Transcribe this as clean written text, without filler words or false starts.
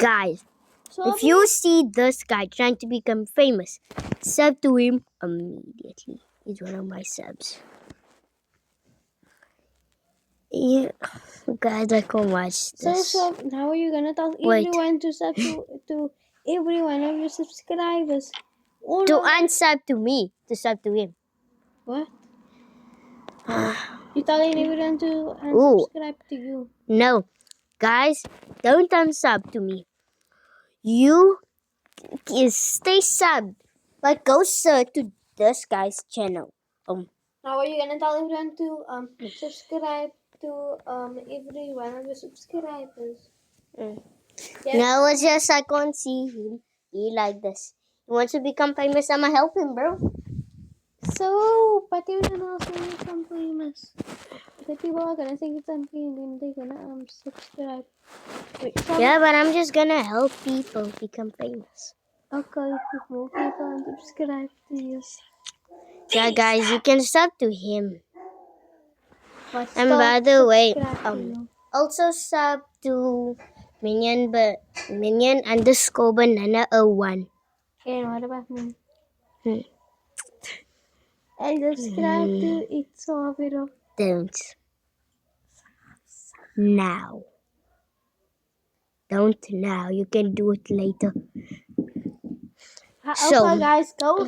Guys, So if you see this guy trying to become famous, sub to him immediately. He's one of my subs. Yeah, guys, I can't watch this. So how are you gonna tell Wait. everyone to sub to every one of your subscribers? Oh, To no. unsub to me, to sub to him. What? You're telling everyone to Ooh. unsubscribe to you. No, guys, don't unsub to me. You stay subbed, but go search to this guy's channel. How are you gonna tell everyone to subscribe to every one of your subscribers? Yes. No, it's just I can't see him. He like this. He wants to become famous. I'ma help him, bro. So, but everyone else will become famous. The people are gonna think it's something and then they're gonna subscribe. Wait, Yeah, but I'm just gonna help people become famous. Okay, more people unsubscribe to you. Yeah, guys, you can sub to him. But And still by the way, subscribe to you. also sub to Minion, but Minion _ banana 01. And what about me? Hmm. I subscribe to It's Overo. Don't. Now. Don't now. You can do it later. Okay, So- guys, go